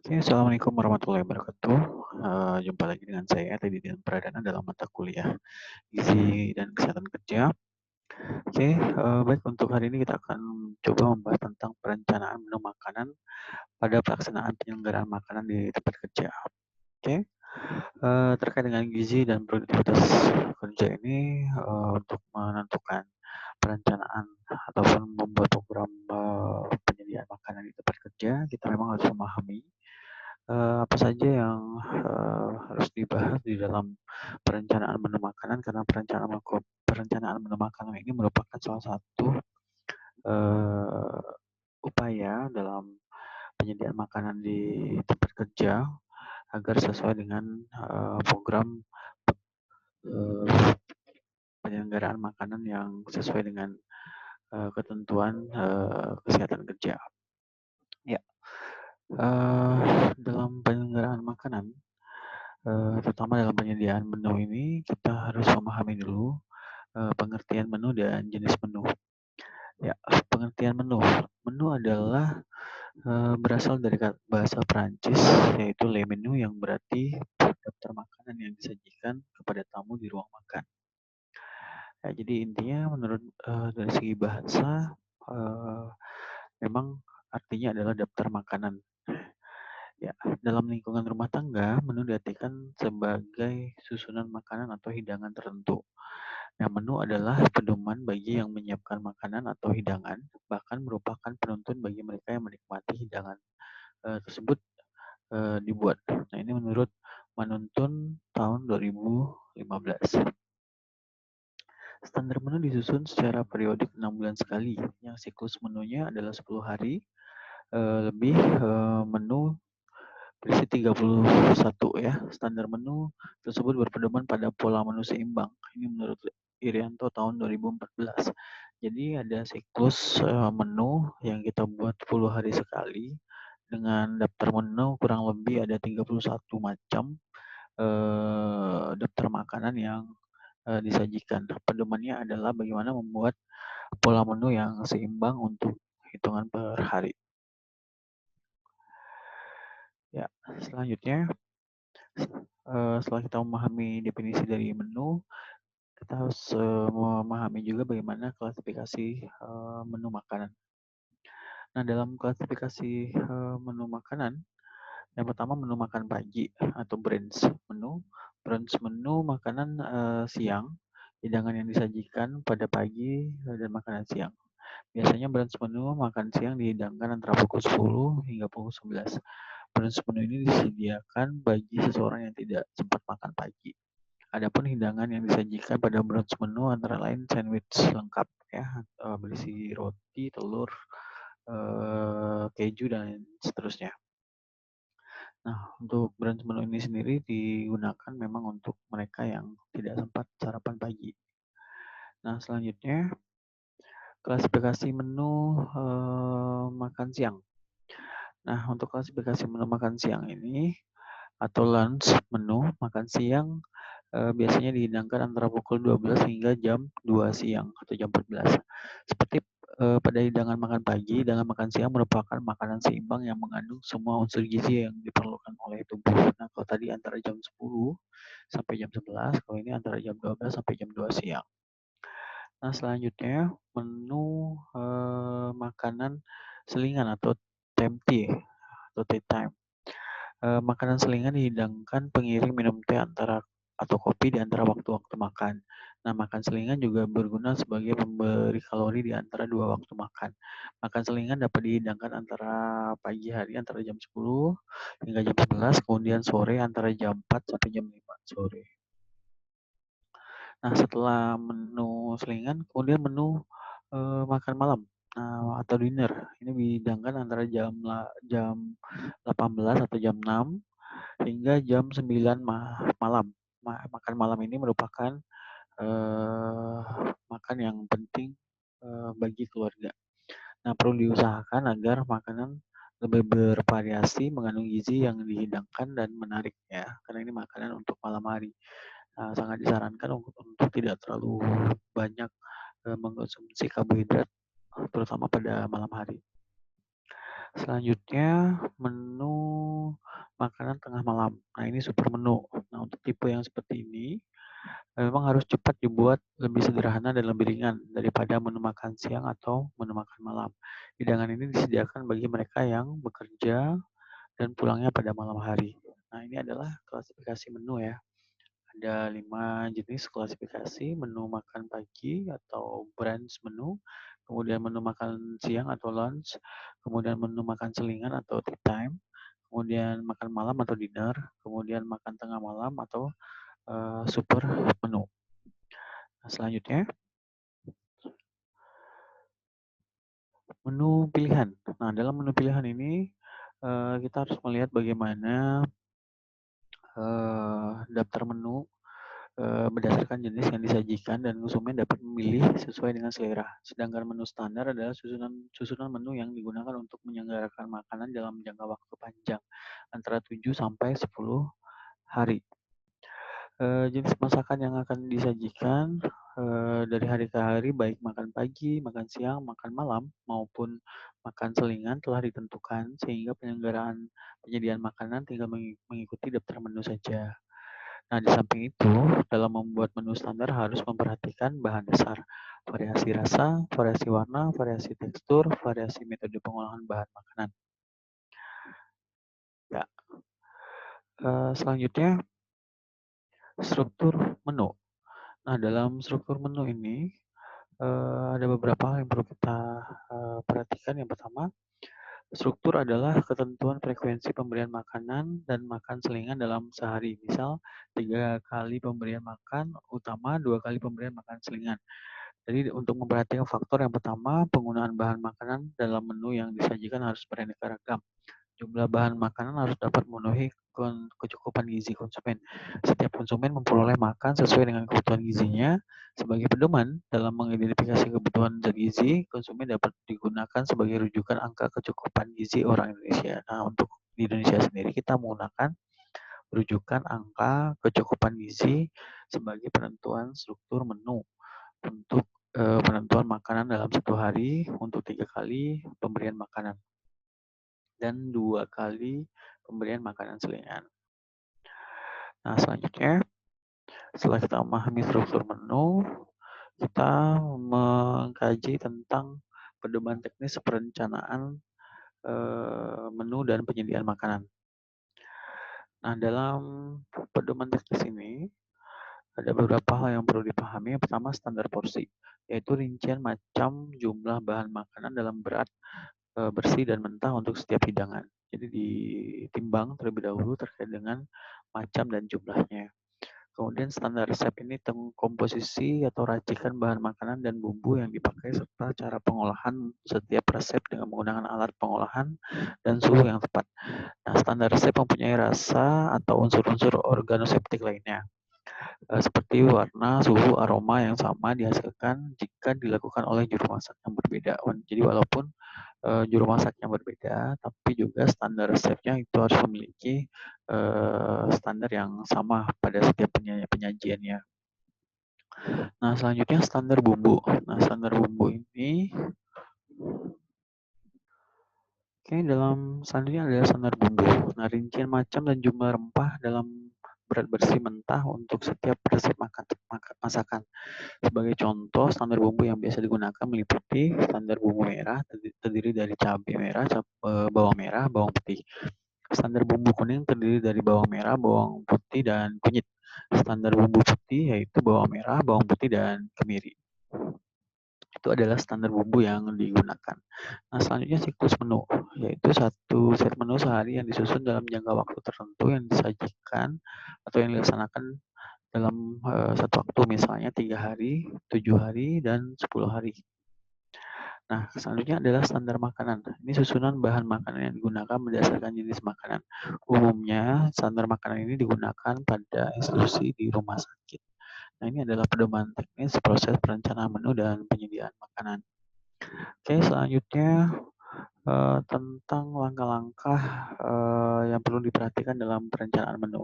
Oke, assalamualaikum warahmatullahi wabarakatuh. Jumpa lagi dengan saya Teddy dan Pradana dalam mata kuliah Gizi dan Kesehatan Kerja. Oke, baik untuk hari ini kita akan coba membahas tentang perencanaan menu makanan pada pelaksanaan penyelenggaraan makanan di tempat kerja. Oke, terkait dengan gizi dan produktivitas kerja ini untuk menentukan perencanaan ataupun membuat program penyediaan makanan di tempat kerja, kita memang harus memahami apa saja yang harus dibahas di dalam perencanaan menu makanan karena perencanaan menu makanan ini merupakan salah satu uh, upaya dalam penyediaan makanan di tempat kerja agar sesuai dengan program uh, penyelenggaraan makanan yang sesuai dengan ketentuan kesehatan kerja. Ya, dalam penyelenggaraan makanan terutama dalam penyediaan menu ini kita harus memahami dulu pengertian menu dan jenis menu. Ya, pengertian menu. Menu adalah berasal dari bahasa Prancis yaitu le menu yang berarti daftar makanan yang disajikan kepada tamu di ruang makan. Ya, jadi intinya menurut dari segi bahasa memang artinya adalah daftar makanan. Ya, dalam lingkungan rumah tangga, menu diartikan sebagai susunan makanan atau hidangan tertentu. Nah, menu adalah pedoman bagi yang menyiapkan makanan atau hidangan, bahkan merupakan penuntun bagi mereka yang menikmati hidangan tersebut dibuat. Nah, ini menurut Manuntun tahun 2015. Standar menu disusun secara periodik 6 bulan sekali, yang siklus menunya adalah 10 hari, lebih menu berisi 31 ya. Standar menu tersebut berpedoman pada pola menu seimbang. Ini menurut Irianto tahun 2014. Jadi ada siklus menu yang kita buat 10 hari sekali dengan daftar menu kurang lebih ada 31 macam daftar makanan yang disajikan. Pedomannya adalah bagaimana membuat pola menu yang seimbang untuk hitungan per hari. Ya, selanjutnya setelah kita memahami definisi dari menu, kita harus memahami juga bagaimana klasifikasi menu makanan. Nah, dalam klasifikasi menu makanan, yang pertama menu makan pagi atau brunch menu. Brunch menu makanan siang, hidangan yang disajikan pada pagi dan makanan siang. Biasanya brunch menu makan siang dihidangkan antara pukul 10 hingga pukul 11. Brunch menu ini disediakan bagi seseorang yang tidak sempat makan pagi. Adapun hidangan yang disajikan pada brunch menu antara lain sandwich lengkap ya, berisi roti, telur, keju dan seterusnya. Nah, untuk brunch menu ini sendiri digunakan memang untuk mereka yang tidak sempat sarapan pagi. Nah, selanjutnya klasifikasi menu makan siang. Nah, untuk klasifikasi menu makan siang ini atau lunch menu makan siang biasanya dihidangkan antara pukul 12 hingga jam 2 siang atau jam 14. Seperti pada hidangan makan pagi, hidangan makan siang merupakan makanan seimbang yang mengandung semua unsur gizi yang diperlukan oleh tubuh. Nah, kalau tadi antara jam 10 sampai jam 11, kalau ini antara jam 12 sampai jam 2 siang. Nah, selanjutnya menu makanan selingan atau tea atau tea time. Makanan selingan dihidangkan pengiring minum teh atau kopi di antara waktu-waktu makan. Nah, makan selingan juga berguna sebagai pemberi kalori di antara dua waktu makan. Makan selingan dapat dihidangkan antara pagi hari antara jam 10 hingga jam 11, kemudian sore antara jam 4 sampai jam 5 sore. Nah, setelah menu selingan, kemudian menu makan malam atau dinner. Ini dihidangkan antara jam 18 atau jam 6 hingga jam 9 malam. Makan malam ini merupakan makan yang penting bagi keluarga. Nah, perlu diusahakan agar makanan lebih bervariasi, mengandung gizi yang dihidangkan dan menarik ya, karena ini makanan untuk malam hari. Sangat disarankan untuk tidak terlalu banyak mengkonsumsi karbohidrat, terutama pada malam hari. Selanjutnya menu makanan tengah malam. Nah, ini super menu. Nah, untuk tipe yang seperti ini, memang harus cepat dibuat lebih sederhana dan lebih ringan daripada menu makan siang atau menu makan malam. Hidangan ini disediakan bagi mereka yang bekerja dan pulangnya pada malam hari. Nah, ini adalah klasifikasi menu ya. Ada 5 jenis klasifikasi: menu makan pagi atau brunch menu, kemudian menu makan siang atau lunch, kemudian menu makan selingan atau tea time, kemudian makan malam atau dinner, kemudian makan tengah malam atau super menu. Nah, selanjutnya menu pilihan. Nah, dalam menu pilihan ini kita harus melihat bagaimana daftar menu berdasarkan jenis yang disajikan dan konsumen dapat memilih sesuai dengan selera. Sedangkan menu standar adalah susunan menu yang digunakan untuk menyelenggarakan makanan dalam jangka waktu panjang, antara 7 sampai 10 hari. Jenis masakan yang akan disajikan dari hari ke hari, baik makan pagi, makan siang, makan malam, maupun makan selingan telah ditentukan, sehingga penyediaan makanan tinggal mengikuti daftar menu saja. Nah, di samping itu, dalam membuat menu standar harus memperhatikan bahan dasar, variasi rasa, variasi warna, variasi tekstur, variasi metode pengolahan bahan makanan. Ya, selanjutnya struktur menu. Nah, dalam struktur menu ini ada beberapa hal yang perlu kita perhatikan. Yang pertama, struktur adalah ketentuan frekuensi pemberian makanan dan makan selingan dalam sehari. Misal, 3 kali pemberian makan utama, 2 kali pemberian makan selingan. Jadi untuk memperhatikan faktor yang pertama, penggunaan bahan makanan dalam menu yang disajikan harus beraneka ragam. Jumlah bahan makanan harus dapat memenuhi kecukupan gizi konsumen. Setiap konsumen memperoleh makan sesuai dengan kebutuhan gizinya. Sebagai pedoman dalam mengidentifikasi kebutuhan zat gizi, konsumen dapat digunakan sebagai rujukan angka kecukupan gizi orang Indonesia. Nah, untuk di Indonesia sendiri kita menggunakan rujukan angka kecukupan gizi sebagai penentuan struktur menu untuk penentuan makanan dalam satu hari untuk 3 kali pemberian makanan dan 2 kali pemberian makanan selingan. Nah, selanjutnya setelah kita memahami struktur menu, kita mengkaji tentang pedoman teknis perencanaan menu dan penyediaan makanan. Nah, dalam pedoman teknis ini ada beberapa hal yang perlu dipahami. Yang pertama, standar porsi, yaitu rincian macam jumlah bahan makanan dalam berat, bersih dan mentah untuk setiap hidangan. Jadi ditimbang terlebih dahulu terkait dengan macam dan jumlahnya. Kemudian standar resep ini tentang komposisi atau racikan bahan makanan dan bumbu yang dipakai serta cara pengolahan setiap resep dengan menggunakan alat pengolahan dan suhu yang tepat. Nah, standar resep mempunyai rasa atau unsur-unsur organoseptik lainnya, seperti warna, suhu, aroma yang sama dihasilkan jika dilakukan oleh juru masak yang berbeda. Jadi walaupun juru masak yang berbeda, tapi juga standar resepnya itu harus memiliki standar yang sama pada setiap penyajiannya. Nah, selanjutnya standar bumbu. Nah, standar bumbu ini dalam selanjutnya adalah standar bumbu. Nah, rincian macam dan jumlah rempah dalam berat bersih mentah untuk setiap resep masakan. Sebagai contoh, standar bumbu yang biasa digunakan meliputi standar bumbu merah, terdiri dari cabai merah, bawang merah, bawang putih. Standar bumbu kuning terdiri dari bawang merah, bawang putih, dan kunyit. Standar bumbu putih yaitu bawang merah, bawang putih, dan kemiri. Itu adalah standar bumbu yang digunakan. Nah, selanjutnya siklus menu, yaitu satu set menu sehari yang disusun dalam jangka waktu tertentu yang disajikan atau yang dilaksanakan dalam satu waktu, misalnya 3 hari, 7 hari, dan 10 hari. Nah, selanjutnya adalah standar makanan. Ini susunan bahan makanan yang digunakan berdasarkan jenis makanan. Umumnya, standar makanan ini digunakan pada institusi di rumah sakit. Nah, ini adalah pedoman teknis proses perencanaan menu dan penyediaan makanan. Oke, selanjutnya tentang langkah-langkah yang perlu diperhatikan dalam perencanaan menu.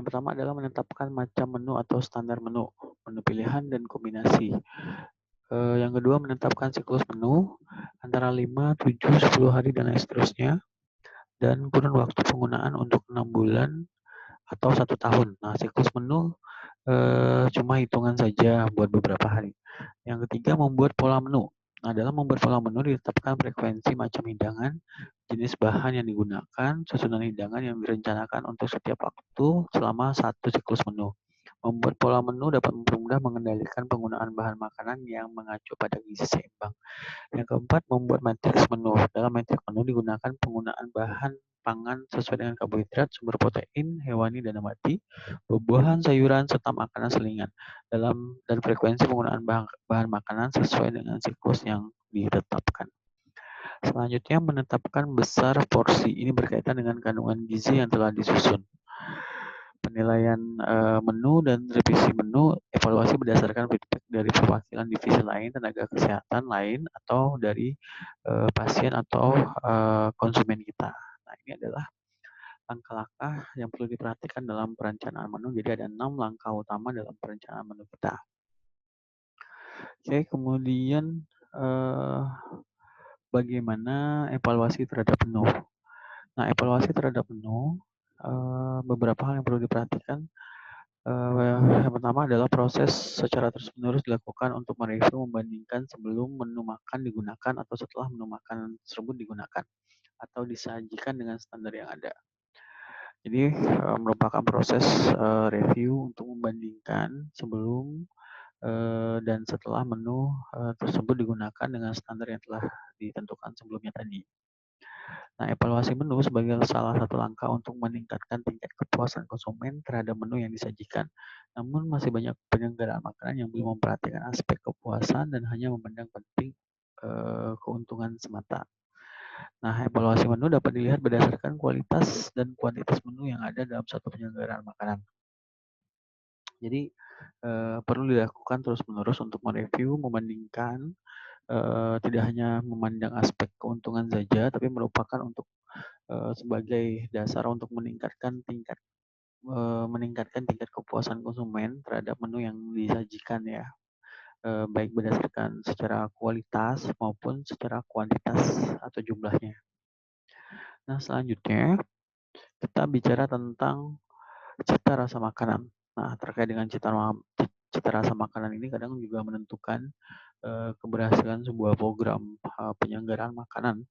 Yang pertama adalah menetapkan macam menu atau standar menu, menu pilihan dan kombinasi. Yang kedua menetapkan siklus menu antara 5, 7, 10 hari dan lain seterusnya. Dan kurun waktu penggunaan untuk 6 bulan atau 1 tahun. Nah, siklus menu cuma hitungan saja buat beberapa hari. Yang ketiga, membuat pola menu. Nah, dalam membuat pola menu ditetapkan frekuensi macam hidangan, jenis bahan yang digunakan, susunan hidangan yang direncanakan untuk setiap waktu selama satu siklus menu. Membuat pola menu dapat mempermudah mengendalikan penggunaan bahan makanan yang mengacu pada gizi seimbang. Yang keempat, membuat matriks menu. Dalam matriks menu digunakan penggunaan bahan pangan sesuai dengan karbohidrat, sumber protein, hewani dan nabati, buah-buahan, sayuran, serta makanan selingan. Dan frekuensi penggunaan bahan makanan sesuai dengan siklus yang ditetapkan. Selanjutnya, menetapkan besar porsi. Ini berkaitan dengan kandungan gizi yang telah disusun. Penilaian menu dan revisi menu evaluasi berdasarkan feedback dari perwakilan divisi lain, tenaga kesehatan lain, atau dari pasien atau konsumen kita. Nah, ini adalah langkah-langkah yang perlu diperhatikan dalam perencanaan menu. Jadi ada 6 langkah utama dalam perencanaan menu kita. Oke, kemudian bagaimana evaluasi terhadap menu? Nah, evaluasi terhadap menu beberapa hal yang perlu diperhatikan. Yang pertama adalah proses secara terus-menerus dilakukan untuk mereview membandingkan sebelum menu makan digunakan atau setelah menu makan tersebut digunakan atau disajikan dengan standar yang ada. Jadi merupakan proses review untuk membandingkan sebelum dan setelah menu tersebut digunakan dengan standar yang telah ditentukan sebelumnya tadi. Nah, evaluasi menu sebagai salah satu langkah untuk meningkatkan tingkat kepuasan konsumen terhadap menu yang disajikan. Namun masih banyak penyelenggara makanan yang belum memperhatikan aspek kepuasan dan hanya memandang penting keuntungan semata. Nah, evaluasi menu dapat dilihat berdasarkan kualitas dan kuantitas menu yang ada dalam satu penyelenggaraan makanan. Jadi perlu dilakukan terus-menerus untuk mereview, membandingkan, tidak hanya memandang aspek keuntungan saja, tapi merupakan untuk sebagai dasar untuk meningkatkan tingkat kepuasan konsumen terhadap menu yang disajikan ya, baik berdasarkan secara kualitas maupun secara kuantitas atau jumlahnya. Nah, selanjutnya kita bicara tentang cita rasa makanan. Nah, terkait dengan cita rasa makanan ini kadang juga menentukan keberhasilan sebuah program penyelenggaraan makanan.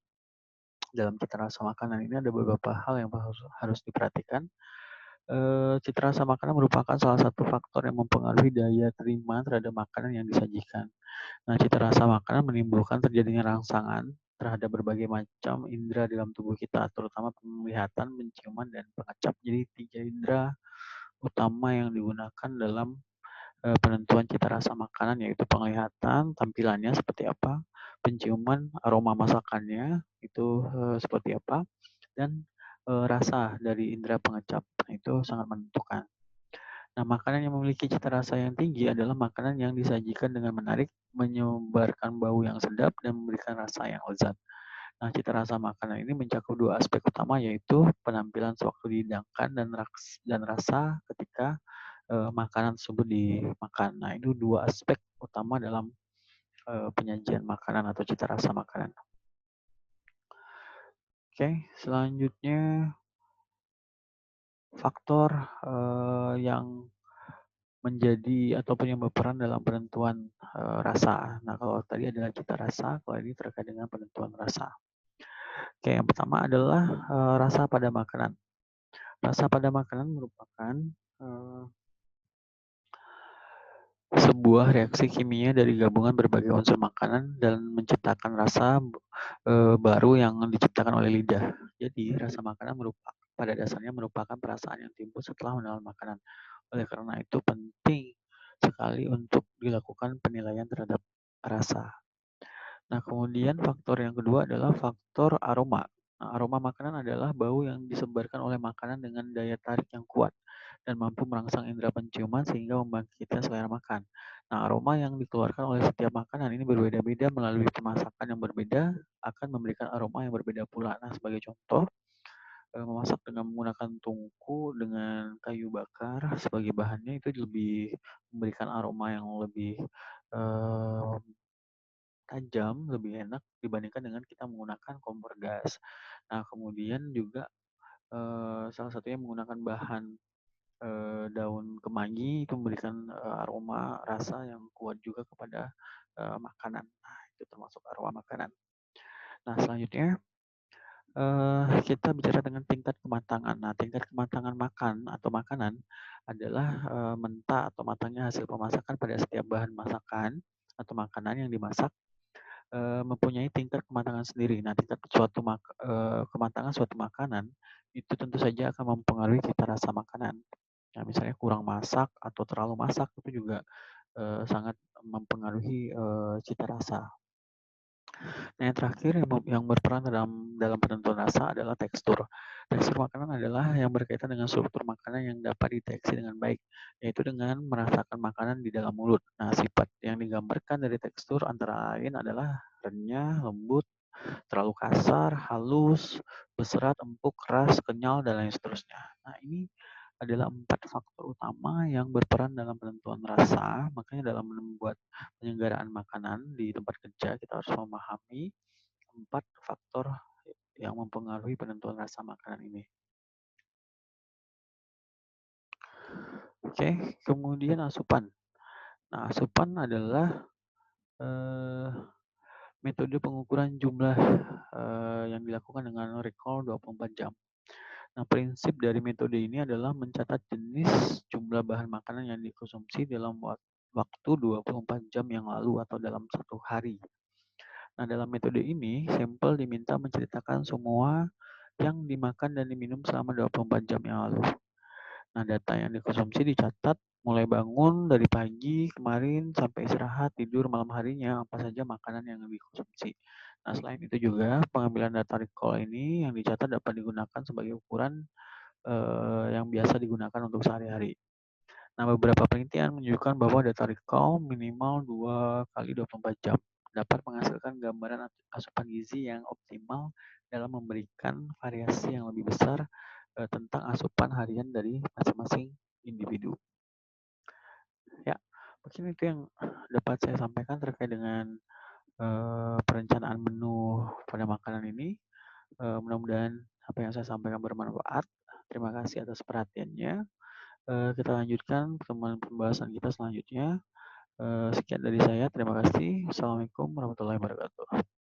Dalam cita rasa makanan ini ada beberapa hal yang harus diperhatikan. Cita rasa makanan merupakan salah satu faktor yang mempengaruhi daya terima terhadap makanan yang disajikan. Nah, cita rasa makanan menimbulkan terjadinya rangsangan terhadap berbagai macam indera dalam tubuh kita, terutama penglihatan, penciuman, dan pengecap. Jadi 3 indera utama yang digunakan dalam penentuan cita rasa makanan, yaitu penglihatan, tampilannya seperti apa, penciuman, aroma masakannya itu seperti apa, dan rasa dari indera pengecap. Nah, itu sangat menentukan. Nah, makanan yang memiliki cita rasa yang tinggi adalah makanan yang disajikan dengan menarik, menyebarkan bau yang sedap, dan memberikan rasa yang lezat. Nah, cita rasa makanan ini mencakup 2 aspek utama, yaitu penampilan sewaktu dihidangkan dan rasa ketika makanan tersebut dimakan. Nah, itu 2 aspek utama dalam penyajian makanan atau cita rasa makanan. Oke, selanjutnya faktor yang menjadi ataupun yang berperan dalam penentuan rasa. Nah, kalau tadi adalah cita rasa, kalau ini terkait dengan penentuan rasa. Oke, yang pertama adalah rasa pada makanan. Rasa pada makanan merupakan sebuah reaksi kimia dari gabungan berbagai unsur makanan dan menciptakan rasa baru yang diciptakan oleh lidah. Jadi, rasa makanan pada dasarnya merupakan perasaan yang timbul setelah menelan makanan. Oleh karena itu penting sekali untuk dilakukan penilaian terhadap rasa. Nah, kemudian faktor yang kedua adalah faktor aroma. Nah, aroma makanan adalah bau yang disebarkan oleh makanan dengan daya tarik yang kuat dan mampu merangsang indera penciuman sehingga membangkitkan selera makan. Nah, aroma yang dikeluarkan oleh setiap makanan ini berbeda-beda melalui pemasakan yang berbeda akan memberikan aroma yang berbeda pula. Nah, sebagai contoh, memasak dengan menggunakan tungku dengan kayu bakar sebagai bahannya itu lebih memberikan aroma yang lebih, eee, tajam, lebih enak dibandingkan dengan kita menggunakan kompor gas. Nah, kemudian juga, salah satunya menggunakan bahan, daun kemangi itu memberikan, aroma rasa yang kuat juga kepada, makanan. Nah, itu termasuk aroma makanan. Nah, selanjutnya kita bicara dengan tingkat kematangan. Nah, tingkat kematangan makan atau makanan adalah, mentah atau matangnya hasil pemasakan pada setiap bahan masakan atau makanan yang dimasak, mempunyai tingkat kematangan sendiri. Nah, tingkat kematangan suatu makanan itu tentu saja akan mempengaruhi cita rasa makanan. Nah, misalnya kurang masak atau terlalu masak itu juga, sangat mempengaruhi, cita rasa. Nah, yang terakhir yang berperan dalam dalam penentuan rasa adalah tekstur. Tekstur makanan adalah yang berkaitan dengan struktur makanan yang dapat dideteksi dengan baik, yaitu dengan merasakan makanan di dalam mulut. Nah, sifat yang digambarkan dari tekstur antara lain adalah renyah, lembut, terlalu kasar, halus, berserat, empuk, keras, kenyal, dan lain seterusnya. Nah, ini adalah 4 faktor utama yang berperan dalam penentuan rasa. Makanya dalam membuat penyelenggaraan makanan di tempat kerja, kita harus memahami 4 faktor yang mempengaruhi penentuan rasa makanan ini. Oke, kemudian asupan. Nah, asupan adalah, eee, metode pengukuran jumlah, yang dilakukan dengan recall 24 jam. Nah, prinsip dari metode ini adalah mencatat jenis jumlah bahan makanan yang dikonsumsi dalam waktu 24 jam yang lalu atau dalam satu hari. Nah, dalam metode ini, sampel diminta menceritakan semua yang dimakan dan diminum selama 24 jam yang lalu. Nah, data yang dikonsumsi dicatat mulai bangun dari pagi kemarin sampai istirahat, tidur malam harinya, apa saja makanan yang dikonsumsi. Nah, selain itu juga pengambilan data recall ini yang dicatat dapat digunakan sebagai ukuran yang biasa digunakan untuk sehari-hari. Nah, beberapa penelitian menunjukkan bahwa data recall minimal 2 kali 24 jam dapat menghasilkan gambaran asupan gizi yang optimal dalam memberikan variasi yang lebih besar tentang asupan harian dari masing-masing individu. Ya, mungkin itu yang dapat saya sampaikan terkait dengan perencanaan menu pada makanan ini. Mudah-mudahan apa yang saya sampaikan bermanfaat. Terima kasih atas perhatiannya. Kita lanjutkan pertemuan pembahasan kita selanjutnya. Sekian dari saya. Terima kasih. Assalamualaikum warahmatullahi wabarakatuh.